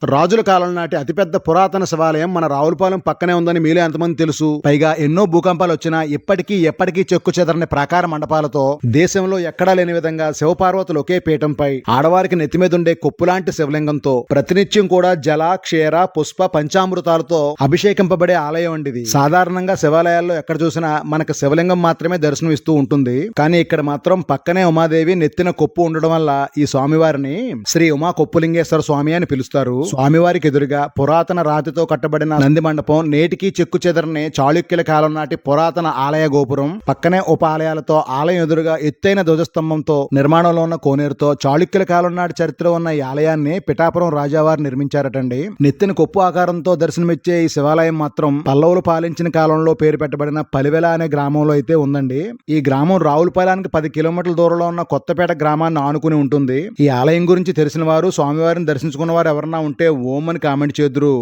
రాజుల కాలం నాటి అతిపెద్ద పురాతన శివాలయం మన రావులపాలెం పక్కనే ఉందని మీలో ఎంతమంది తెలుసు? పైగా ఎన్నో భూకంపాలు వచ్చినా ఎప్పటికీ చెక్కు చెదరని ప్రాకార మండపాలతో దేశంలో ఎక్కడా లేని విధంగా శివపార్వతులు ఒకే పీఠంపై ఆడవారికి నెత్తిమీదుండే కొప్పులాంటి శివలింగంతో ప్రతినిత్యం కూడా జల క్షీర పుష్ప పంచామృతాలతో అభిషేకింపబడే ఆలయం అండిది. సాధారణంగా శివాలయాల్లో ఎక్కడ చూసినా మనకు శివలింగం మాత్రమే దర్శనం ఇస్తూ ఉంటుంది. కానీ ఇక్కడ మాత్రం పక్కనే ఉమాదేవి నెత్తిన కొప్పు ఉండడం వల్ల ఈ స్వామివారిని శ్రీ ఉమా కొప్పులింగేశ్వర స్వామి అని పిలుస్తారు. స్వామివారికి ఎదురుగా పురాతన రాతితో కట్టబడిన నంది మండపం, నేటికి చెక్కు చెదరని చాళుక్యుల కాలం నాటి పురాతన ఆలయ గోపురం, పక్కనే ఉప ఆలయాలతో ఆలయం ఎదురుగా ఎత్తైన ధ్వజస్తంభంతో నిర్మాణంలో ఉన్న కోనేరుతో చాళుక్యుల కాలం నాటి చరిత్ర ఉన్న ఈ ఆలయాన్ని పిఠాపురం రాజావారు నిర్మించారటండి. నెత్తిన కొప్పు ఆకారంతో దర్శనమిచ్చే ఈ శివాలయం మాత్రం పల్లవులు పాలించిన కాలంలో పేరు పెట్టబడిన పలివెల అనే గ్రామంలో అయితే ఉందండి. ఈ గ్రామం రావులపాలెనికి 10 కిలోమీటర్ల దూరంలో ఉన్న కొత్తపేట గ్రామాన్ని ఆనుకుని ఉంటుంది. ఈ ఆలయం గురించి తెలిసిన వారు, స్వామివారిని దర్శించుకున్న వారు ఎవరన్నా ఉంటే ఓం అని కామెంట్ చేద్దురు.